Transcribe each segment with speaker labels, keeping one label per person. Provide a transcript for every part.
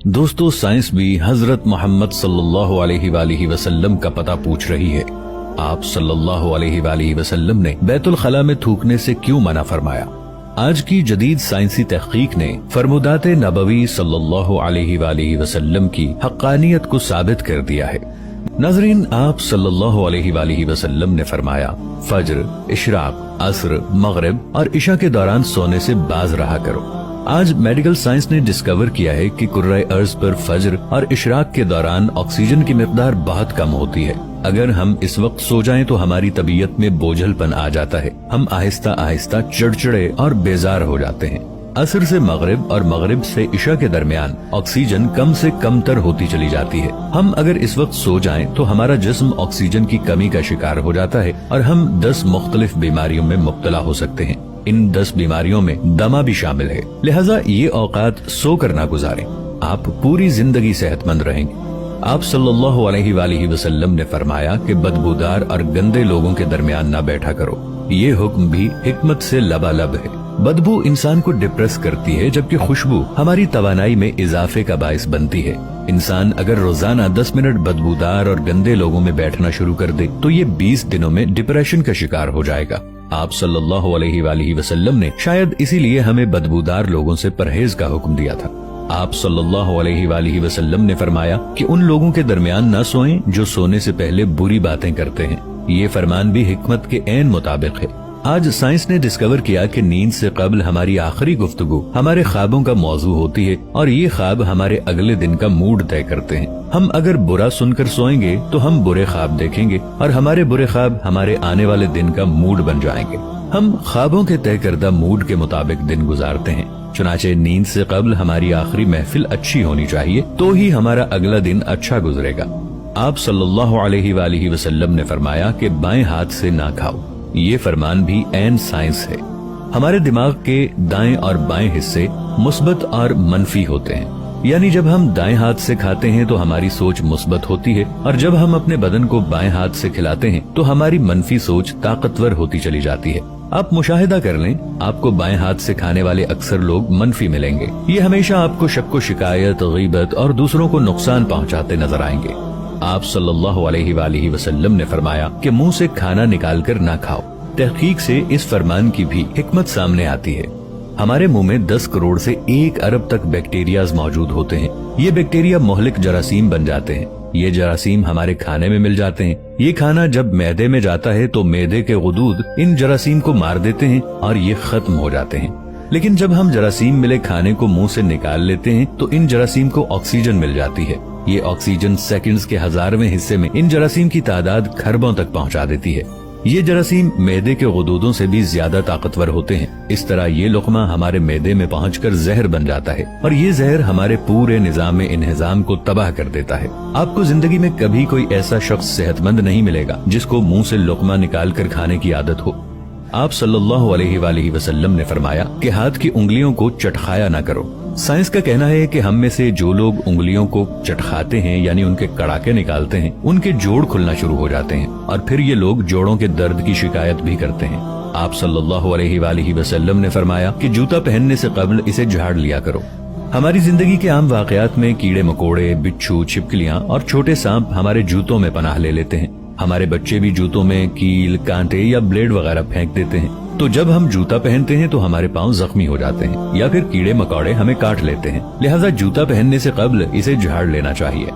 Speaker 1: दोस्तों, साइंस भी हजरत मोहम्मद सल्लल्लाहु अलैहि वसल्लम का पता पूछ रही है। आप सल्लल्लाहु अलैहि वसल्लम ने बैतुल खला में थूकने से क्यों मना फरमाया? आज की जदीद साइंसी तहकीक ने फरमुदात नबवी सल्लल्लाहु अलैहि वसल्लम की हक्कानियत को साबित कर दिया है। नाज़रीन, आप सल्लल्लाहु अलैहि वसल्लम ने फरमाया, फज्र, इशराक, असर, मगरिब और इशा के दौरान सोने से बाज रहा करो। आज मेडिकल साइंस ने डिस्कवर किया है कि कुर्रे अर्ज पर फज्र और इशराक के दौरान ऑक्सीजन की मिकदार बहुत कम होती है। अगर हम इस वक्त सो जाएं तो हमारी तबीयत में बोझलपन आ जाता है। हम आहिस्ता आहिस्ता चिड़चिड़े और बेजार हो जाते हैं। असर से मगरिब और मगरिब से इशा के दरमियान ऑक्सीजन कम से कम तर होती चली जाती है। हम अगर इस वक्त सो जाएं तो हमारा जिस्म ऑक्सीजन की कमी का शिकार हो जाता है और हम 10 मुख्तलिफ बीमारियों में मुब्तला हो सकते हैं। इन 10 बीमारियों में दमा भी शामिल है। लिहाजा ये औकात सो कर ना गुजारें। आप पूरी जिंदगी सेहतमंद रहेंगे। आप सल्लल्लाहु अलैहि वसल्लम ने फरमाया कि बदबूदार और गंदे लोगों के दरमियान न बैठा करो। ये हुक्म भी हिकमत से लबालब है। बदबू इंसान को डिप्रेस करती है, जबकि खुशबू हमारी तवानाई में इजाफे का बाइस बनती है। इंसान अगर रोजाना 10 मिनट बदबूदार और गंदे लोगों में बैठना शुरू कर दे तो ये 20 दिनों में डिप्रेशन का शिकार हो जाएगा। आप सल्लल्लाहु अलैहि वसल्लम ने शायद इसीलिए हमें बदबूदार लोगों से परहेज का हुक्म दिया था। आप सल्लल्लाहु अलैहि वसल्लम ने फरमाया कि उन लोगों के दरमियान न सोएं जो सोने से पहले बुरी बातें करते हैं। ये फरमान भी हिकमत के ऐन मुताबिक है। आज साइंस ने डिस्कवर किया कि नींद से कबल हमारी आखिरी गुफ्तगू हमारे ख्वाबों का मौजू होती है और ये ख्वाब हमारे अगले दिन का मूड तय करते हैं। हम अगर बुरा सुनकर सोएंगे तो हम बुरे ख्वाब देखेंगे और हमारे बुरे ख्वाब हमारे आने वाले दिन का मूड बन जाएंगे। हम ख्वाबों के तय करदा मूड के मुताबिक दिन गुजारते हैं। चुनाचे नींद से कबल हमारी आखिरी महफिल अच्छी होनी चाहिए, तो ही हमारा अगला दिन अच्छा गुजरेगा। आप सल्लल्लाहु अलैहि वसल्लम ने फरमाया कि बाएं हाथ से ना खाओ। ये फरमान भी ऐन साइंस है। हमारे दिमाग के दाएं और बाएं हिस्से मुस्बत और मनफी होते हैं। यानी जब हम दाएं हाथ से खाते हैं तो हमारी सोच मुस्बत होती है और जब हम अपने बदन को बाएं हाथ से खिलाते हैं तो हमारी मनफी सोच ताकतवर होती चली जाती है। आप मुशाहिदा कर लें, आपको बाएं हाथ से खाने वाले अक्सर लोग मनफी मिलेंगे। ये हमेशा आपको शक्को शिकायत, गीबत और दूसरों को नुकसान पहुंचाते नजर आएंगे। आप सल्लल्लाहु अलैहि वसल्लम ने फरमाया कि मुंह से खाना निकालकर ना खाओ। तहकीक से इस फरमान की भी हिकमत सामने आती है। हमारे मुंह में 10 करोड़ से 1 अरब तक बैक्टीरियाज मौजूद होते हैं। ये बैक्टीरिया मोहलिक जरासीम बन जाते हैं। ये जरासीम हमारे खाने में मिल जाते हैं। ये खाना जब मैदे में जाता है तो मैदे के गुदूद इन जरासीम को मार देते हैं और ये खत्म हो जाते हैं। लेकिन जब हम जरासीम मिले खाने को मुंह से निकाल लेते हैं तो इन जरासीम को ऑक्सीजन मिल जाती है। ये ऑक्सीजन सेकंड्स के 1000वें हिस्से में इन जरासीम की तादाद खरबों तक पहुंचा देती है। ये जरासीम मैदे के गुदूदों से भी ज्यादा ताकतवर होते हैं। इस तरह ये लुकमा हमारे मैदे में पहुंचकर जहर बन जाता है और ये जहर हमारे पूरे निजाम इंहिजाम को तबाह कर देता है। आपको जिंदगी में कभी कोई ऐसा शख्स सेहतमंद नहीं मिलेगा जिसको मुंह से लुकमा निकाल कर खाने की आदत हो। आप सल्लल्लाहु अलैहि वसल्लम ने फरमाया कि हाथ की उंगलियों को चटखाया ना करो। साइंस का कहना है कि हम में से जो लोग उंगलियों को चटखाते हैं यानी उनके कड़ाके निकालते हैं, उनके जोड़ खुलना शुरू हो जाते हैं और फिर ये लोग जोड़ों के दर्द की शिकायत भी करते हैं। आप सल्लल्लाहु अलैहि वसल्लम ने फरमाया कि जूता पहनने से कबल इसे झाड़ लिया करो। हमारी जिंदगी के आम वाकयात में कीड़े मकोड़े, बिच्छू, छिपकलियां और छोटे सांप हमारे जूतों में पनाह ले लेते हैं। हमारे बच्चे भी जूतों में कील, कांटे या ब्लेड वगैरह फेंक देते हैं। तो जब हम जूता पहनते हैं तो हमारे पांव जख्मी हो जाते हैं या फिर कीड़े मकोड़े हमें काट लेते हैं। लिहाजा जूता पहनने से कबल इसे झाड़ लेना चाहिए।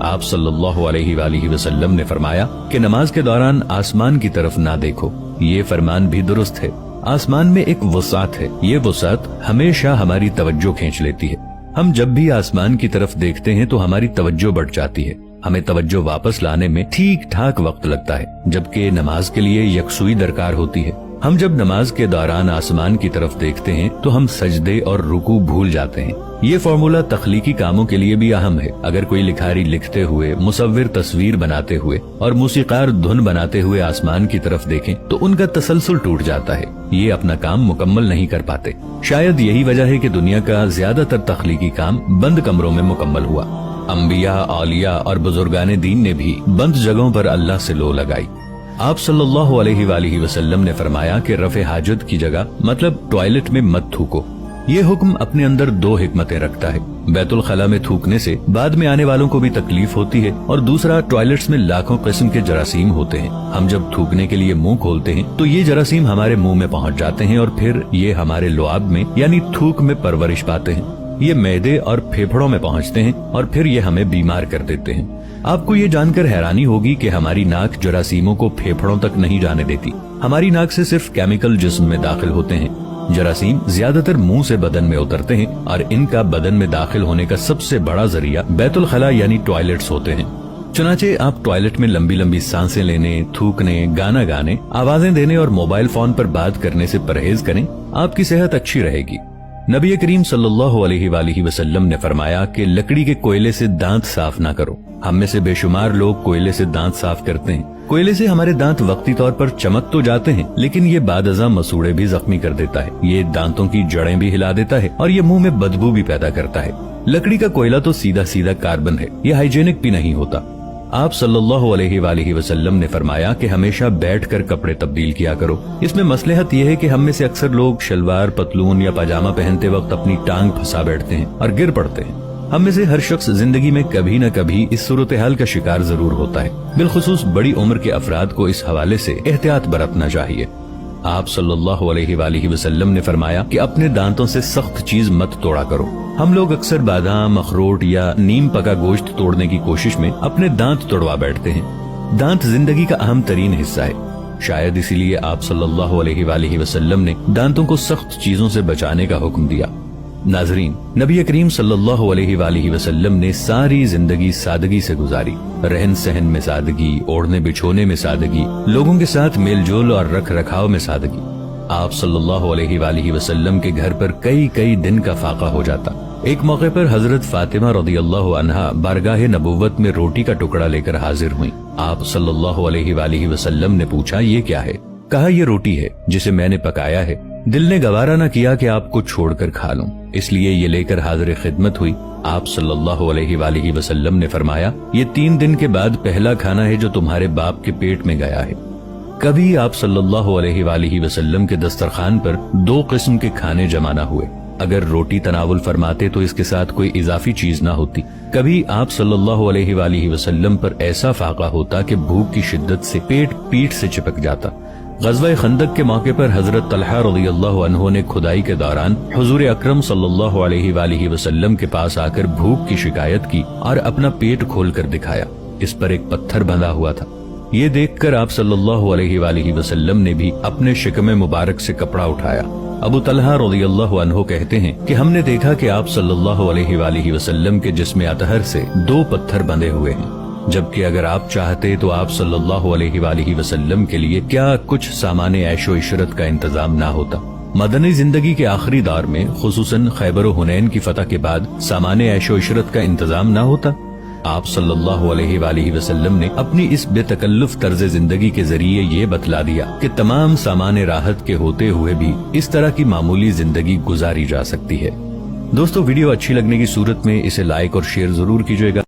Speaker 1: आप सल्लल्लाहु अलैहि वसल्लम ने फरमाया कि नमाज के दौरान आसमान की तरफ ना देखो। ये फरमान भी दुरुस्त है। आसमान में एक वसात है। ये वसात हमेशा हमारी तवज्जो खींच लेती है। हम जब भी आसमान की तरफ देखते हैं तो हमारी तवज्जो बढ़ जाती है। हमें तवज्जो वापस लाने में ठीक ठाक वक्त लगता है, जबकि नमाज के लिए यकसुई दरकार होती है। हम जब नमाज के दौरान आसमान की तरफ देखते हैं तो हम सजदे और रुकू भूल जाते हैं। ये फॉर्मूला तख्लीकी कामों के लिए भी अहम है। अगर कोई लिखारी लिखते हुए, मुसव्विर तस्वीर बनाते हुए और मूसीकार धुन बनाते हुए आसमान की तरफ देखें तो उनका तसलसल टूट जाता है। ये अपना काम मुकम्मल नहीं कर पाते। शायद यही वजह है कि दुनिया का ज्यादातर तख्लीकी काम बंद कमरों में मुकम्मल हुआ। अंबिया, औलिया और बुजुर्गाने दीन ने भी बंद जगहों पर अल्लाह से लो लगाई। आप सल्लल्लाहु अलैहि वसल्लम ने फरमाया कि रफ़े हाजत की जगह मतलब टॉयलेट में मत थूको। ये हुक्म अपने अंदर 2 हिकमतें रखता है। बैतुल खला में थूकने से बाद में आने वालों को भी तकलीफ होती है, और दूसरा टॉयलेट्स में लाखों किस्म के जरासीम होते हैं। हम जब थूकने के लिए मुंह खोलते हैं तो ये जरासीम हमारे मुंह में पहुंच जाते हैं और फिर ये हमारे लुआब में यानी थूक में परवरिश पाते हैं। ये मैदे और फेफड़ों में पहुंचते हैं और फिर ये हमें बीमार कर देते हैं। आपको ये जानकर हैरानी होगी कि हमारी नाक जरासीमों को फेफड़ों तक नहीं जाने देती। हमारी नाक से सिर्फ केमिकल जिस्म में दाखिल होते हैं। जरासीम ज्यादातर मुंह से बदन में उतरते हैं और इनका बदन में दाखिल होने का सबसे बड़ा जरिया बैतुल खला यानी टॉयलेट्स होते हैं। चुनाचे आप टॉयलेट में लंबी लंबी सांसें लेने, थूकने, गाना गाने, आवाजें देने और मोबाइल फोन पर बात करने से परहेज करें, आपकी सेहत अच्छी रहेगी। नबी करीम सल्लल्लाहु अलैहि वसल्लम ने फरमाया कि लकड़ी के कोयले से दांत साफ ना करो। हम में से बेशुमार लोग कोयले से दांत साफ करते हैं। कोयले से हमारे दांत वक्ती तौर पर चमक तो जाते हैं, लेकिन ये बादअज़ा मसूड़े भी जख्मी कर देता है। ये दांतों की जड़ें भी हिला देता है और ये मुंह में बदबू भी पैदा करता है। लकड़ी का कोयला तो सीधा सीधा कार्बन है, ये हाइजेनिक भी नहीं होता। आप सल्लल्लाहु अलैहि वसल्लम ने फरमाया कि हमेशा बैठकर कपड़े तब्दील किया करो। इसमें मसलहत यह है कि हम में से अक्सर लोग शलवार, पतलून या पजामा पहनते वक्त अपनी टांग फंसा बैठते हैं और गिर पड़ते हैं। हम में से हर शख्स जिंदगी में कभी न कभी इस सूरत हाल का शिकार जरूर होता है। बिलखुसूस बड़ी उम्र के अफराद को इस हवाले से एहतियात बरतना चाहिए। आप सल्लल्लाहु अलैहि वसल्लम ने फरमाया कि अपने दांतों से सख्त चीज मत तोड़ा करो। हम लोग अक्सर बादाम, अखरोट या नीम पका गोश्त तोड़ने की कोशिश में अपने दांत तोड़वा बैठते हैं। दांत जिंदगी का अहम तरीन हिस्सा है। शायद इसीलिए आप सल्लल्लाहु अलैहि वसल्लम ने दांतों को सख्त चीजों से बचाने का हुक्म दिया। नाजरीन, नबी करीम सल्लल्लाहु अलैहि वसल्लम ने सारी जिंदगी सादगी से गुजारी। रहन सहन में सादगी, ओढ़ने बिछोने में सादगी, लोगों के साथ मेल जोल और रख रखाव में सादगी। आप सल्लल्लाहु अलैहि वसल्लम के घर पर कई दिन का फाका हो जाता। एक मौके पर हजरत फातिमा रदियल्लाहु अन्हा बारगाह नबुव्वत में रोटी का टुकड़ा लेकर हाजिर हुई। आप सल्लल्लाहु अलैहि वसल्लम ने पूछा, ये क्या है? कहा, ये रोटी है जिसे मैंने पकाया है। दिल ने गवारा न किया कि आपको छोड़कर खा लूं, इसलिए ये लेकर हाजिर खिदमत हुई। आप सल्लल्लाहु अलैहि वसल्लम ने फरमाया, ये 3 दिन के बाद पहला खाना है जो तुम्हारे बाप के पेट में गया है। कभी आप सल्लल्लाहु अलैहि वसल्लम के दस्तरखान पर 2 किस्म के खाने जमा न हुए। अगर रोटी तनावुल फरमाते तो इसके साथ कोई इजाफी चीज ना होती। कभी आप सल्लल्लाहु अलैहि वसल्लम पर ऐसा फाका होता कि भूख की शिद्दत से पेट पीठ से चिपक जाता। ग़ज़वा खंदक के मौके पर हजरत तलहा रज़ियल्लाहु अन्हु ने खुदाई के दौरान हुजूर अकरम सल्लल्लाहु अलैहि वसल्लम के पास आकर भूख की शिकायत की और अपना पेट खोलकर दिखाया। इस पर एक पत्थर बंधा हुआ था। ये देखकर आप सल्लल्लाहु अलैहि वसल्लम ने भी अपने शिकमे मुबारक से कपड़ा उठाया। अबू तलहा रज़ियल्लाहु अन्हु कहते हैं कि हमने देखा कि आप सल्लल्लाहु अलैहि वसल्लम के जिस्म अतहर से 2 पत्थर बंधे हुए हैं, जबकि अगर आप चाहते तो आप सल्लल्लाहु अलैहि वसल्लम के लिए क्या कुछ सामाने ऐशो इशरत का इंतजाम ना होता। मदनी जिंदगी के आखिरी दौर में खुसूसन खैबर व हुनैन की फतह के बाद सामाने ऐशो इशरत का इंतजाम ना होता। आप सल्लल्लाहु अलैहि वसल्लम ने अपनी इस बेतकल्लुफ तर्ज जिंदगी के जरिए ये बतला दिया कि तमाम सामाने राहत के होते हुए भी इस तरह की मामूली जिंदगी गुजारी जा सकती है। दोस्तों, वीडियो अच्छी लगने की सूरत में इसे लाइक और शेयर जरूर कीजिएगा।